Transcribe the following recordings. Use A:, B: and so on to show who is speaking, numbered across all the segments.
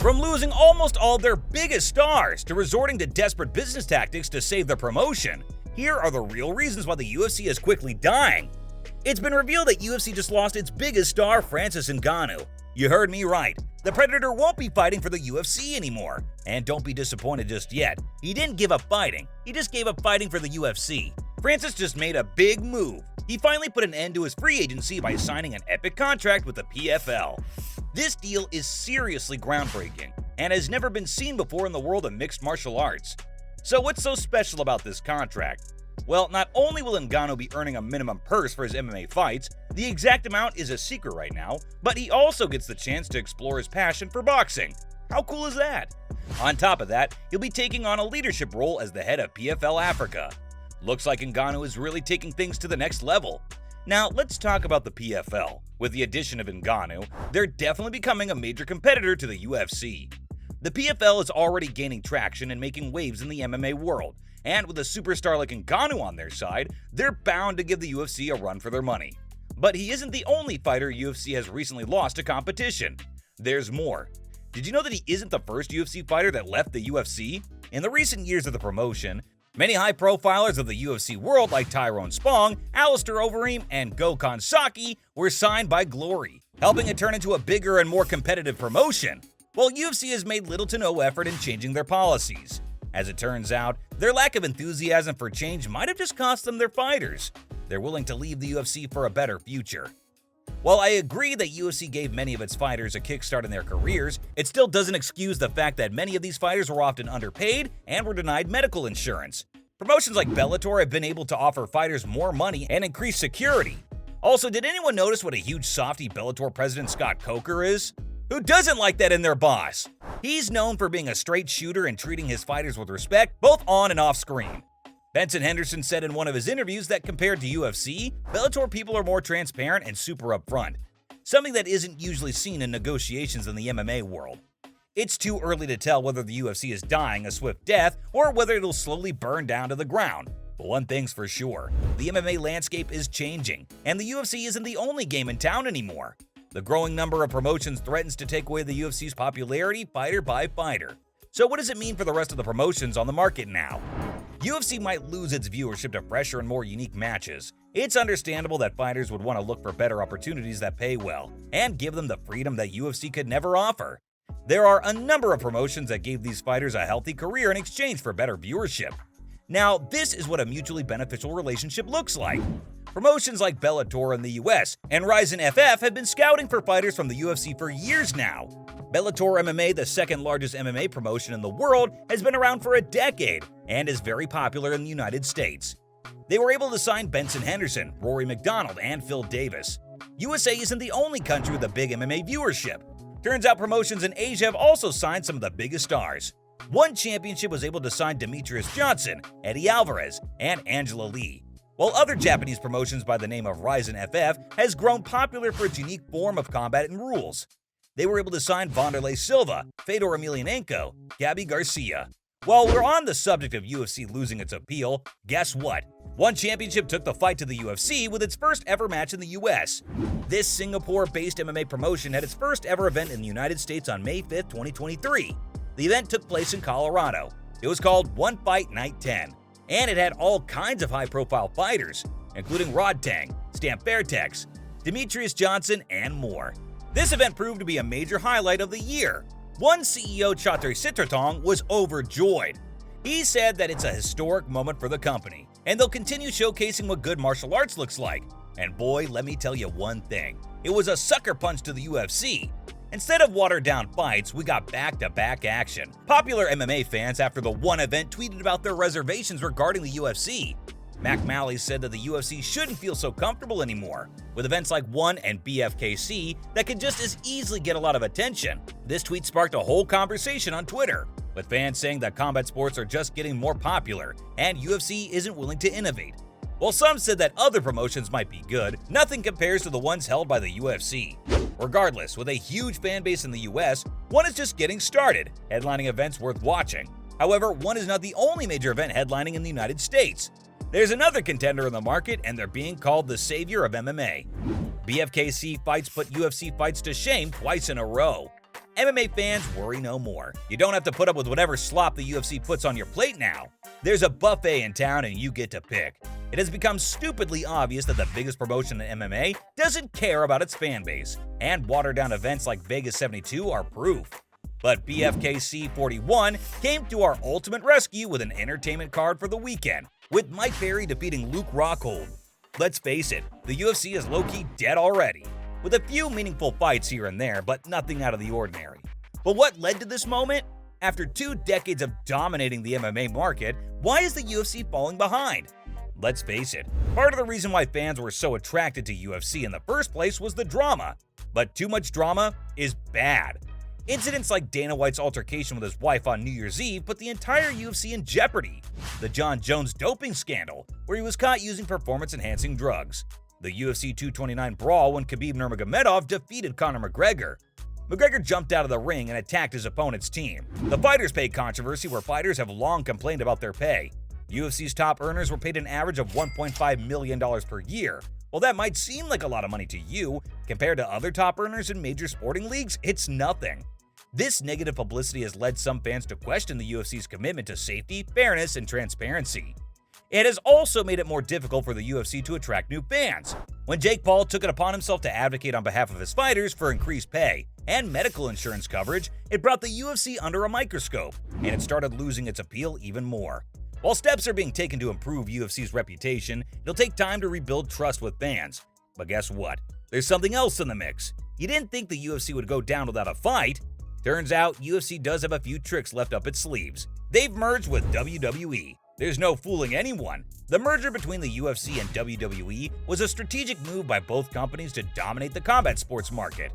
A: From losing almost all their biggest stars to resorting to desperate business tactics to save their promotion, here are the real reasons why the UFC is quickly dying. It's been revealed that UFC just lost its biggest star, Francis Ngannou. You heard me right. The Predator won't be fighting for the UFC anymore. And don't be disappointed just yet. He didn't give up fighting. He just gave up fighting for the UFC. Francis just made a big move. He finally put an end to his free agency by signing an epic contract with the PFL. This deal is seriously groundbreaking and has never been seen before in the world of mixed martial arts. So what's so special about this contract? Well, not only will Ngannou be earning a minimum purse for his MMA fights, the exact amount is a secret right now, but he also gets the chance to explore his passion for boxing. How cool is that? On top of that, he'll be taking on a leadership role as the head of PFL Africa. Looks like Ngannou is really taking things to the next level. Now, let's talk about the PFL. With the addition of Ngannou, they're definitely becoming a major competitor to the UFC. The PFL is already gaining traction and making waves in the MMA world, and with a superstar like Ngannou on their side, they're bound to give the UFC a run for their money. But he isn't the only fighter UFC has recently lost to competition. There's more. Did you know that he isn't the first UFC fighter that left the UFC? In the recent years of the promotion, many high-profilers of the UFC world like Tyrone Spong, Alistair Overeem, and Gokhan Saki were signed by Glory, helping it turn into a bigger and more competitive promotion. While UFC has made little to no effort in changing their policies. As it turns out, their lack of enthusiasm for change might have just cost them their fighters. They're willing to leave the UFC for a better future. While I agree that UFC gave many of its fighters a kickstart in their careers, it still doesn't excuse the fact that many of these fighters were often underpaid and were denied medical insurance. Promotions like Bellator have been able to offer fighters more money and increase security. Also, did anyone notice what a huge softie Bellator president Scott Coker is? Who doesn't like that in their boss? He's known for being a straight shooter and treating his fighters with respect, both on and off screen. Benson Henderson said in one of his interviews that compared to UFC, Bellator people are more transparent and super upfront, something that isn't usually seen in negotiations in the MMA world. It's too early to tell whether the UFC is dying a swift death or whether it'll slowly burn down to the ground. But one thing's for sure, the MMA landscape is changing, and the UFC isn't the only game in town anymore. The growing number of promotions threatens to take away the UFC's popularity fighter by fighter. So what does it mean for the rest of the promotions on the market now? UFC might lose its viewership to fresher and more unique matches. It's understandable that fighters would want to look for better opportunities that pay well, and give them the freedom that UFC could never offer. There are a number of promotions that gave these fighters a healthy career in exchange for better viewership. Now, this is what a mutually beneficial relationship looks like. Promotions like Bellator in the US and Rizin FF have been scouting for fighters from the UFC for years now. Bellator MMA, the second largest MMA promotion in the world, has been around for a decade and is very popular in the United States. They were able to sign Benson Henderson, Rory McDonald, and Phil Davis. USA isn't the only country with a big MMA viewership. Turns out promotions in Asia have also signed some of the biggest stars. One Championship was able to sign Demetrius Johnson, Eddie Alvarez, and Angela Lee, while other Japanese promotions by the name of Rizin FF has grown popular for its unique form of combat and rules. They were able to sign Wanderlei Silva, Fedor Emelianenko, Gabby Garcia. While we're on the subject of UFC losing its appeal, guess what? One Championship took the fight to the UFC with its first ever match in the US. This Singapore-based MMA promotion had its first ever event in the United States on May 5, 2023. The event took place in Colorado. It was called One Fight Night 10, and it had all kinds of high-profile fighters, including Rod Tang, Stamp Fairtex, Demetrius Johnson, and more. This event proved to be a major highlight of the year. One CEO, Chater Sitratong, was overjoyed. He said that it's a historic moment for the company, and they'll continue showcasing what good martial arts looks like. And boy, let me tell you one thing. It was a sucker punch to the UFC. Instead of watered-down fights, we got back-to-back action. Popular MMA fans after the one event tweeted about their reservations regarding the UFC. Mac Malley said that the UFC shouldn't feel so comfortable anymore, with events like ONE and BFKC that could just as easily get a lot of attention. This tweet sparked a whole conversation on Twitter, with fans saying that combat sports are just getting more popular and UFC isn't willing to innovate. While some said that other promotions might be good, nothing compares to the ones held by the UFC. Regardless, with a huge fan base in the US, ONE is just getting started, headlining events worth watching. However, ONE is not the only major event headlining in the United States. There's another contender in the market, and they're being called the savior of MMA. BFKC fights put UFC fights to shame twice in a row. MMA fans, worry no more. You don't have to put up with whatever slop the UFC puts on your plate now. There's a buffet in town and you get to pick. It has become stupidly obvious that the biggest promotion in MMA doesn't care about its fan base, and watered-down events like Vegas 72 are proof. But BFKC 41 came to our ultimate rescue with an entertainment card for the weekend, with Mike Perry defeating Luke Rockhold. Let's face it, the UFC is low-key dead already, with a few meaningful fights here and there, but nothing out of the ordinary. But what led to this moment? After 2 decades of dominating the MMA market, why is the UFC falling behind? Let's face it, part of the reason why fans were so attracted to UFC in the first place was the drama. But too much drama is bad. Incidents like Dana White's altercation with his wife on New Year's Eve put the entire UFC in jeopardy. The John Jones doping scandal, where he was caught using performance-enhancing drugs. The UFC 229 brawl when Khabib Nurmagomedov defeated Conor McGregor. McGregor jumped out of the ring and attacked his opponent's team. The fighters' pay controversy, where fighters have long complained about their pay. UFC's top earners were paid an average of $1.5 million per year. While that might seem like a lot of money to you, compared to other top earners in major sporting leagues, it's nothing. This negative publicity has led some fans to question the UFC's commitment to safety, fairness, and transparency. It has also made it more difficult for the UFC to attract new fans. When Jake Paul took it upon himself to advocate on behalf of his fighters for increased pay and medical insurance coverage, it brought the UFC under a microscope, and it started losing its appeal even more. While steps are being taken to improve UFC's reputation, it'll take time to rebuild trust with fans. But guess what? There's something else in the mix. You didn't think the UFC would go down without a fight? Turns out, UFC does have a few tricks left up its sleeves. They've merged with WWE. There's no fooling anyone. The merger between the UFC and WWE was a strategic move by both companies to dominate the combat sports market.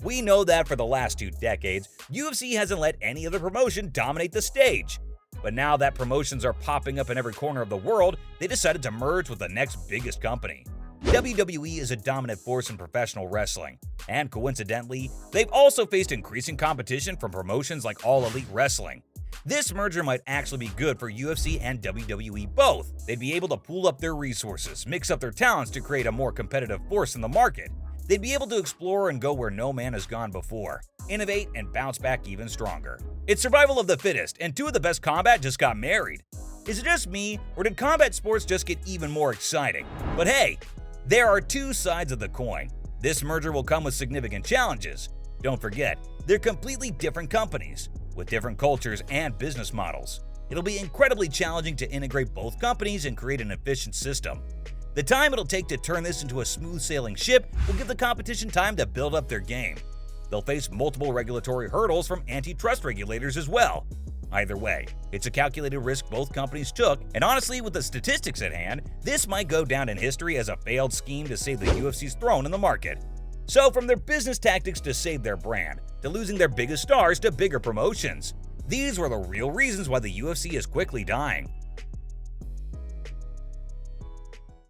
A: We know that for the last 2 decades, UFC hasn't let any other promotion dominate the stage. But now that promotions are popping up in every corner of the world, they decided to merge with the next biggest company. WWE is a dominant force in professional wrestling, and coincidentally, they've also faced increasing competition from promotions like All Elite Wrestling. This merger might actually be good for UFC and WWE both. They'd be able to pool up their resources, mix up their talents to create a more competitive force in the market. They'd be able to explore and go where no man has gone before, innovate, and bounce back even stronger. It's survival of the fittest, and 2 of the best combat just got married. Is it just me, or did combat sports just get even more exciting? But hey, there are 2 sides of the coin. This merger will come with significant challenges. Don't forget, they're completely different companies, with different cultures and business models. It'll be incredibly challenging to integrate both companies and create an efficient system. The time it'll take to turn this into a smooth-sailing ship will give the competition time to build up their game. They'll face multiple regulatory hurdles from antitrust regulators as well. Either way, it's a calculated risk both companies took, and honestly, with the statistics at hand, this might go down in history as a failed scheme to save the UFC's throne in the market. So from their business tactics to save their brand, to losing their biggest stars to bigger promotions, these were the real reasons why the UFC is quickly dying.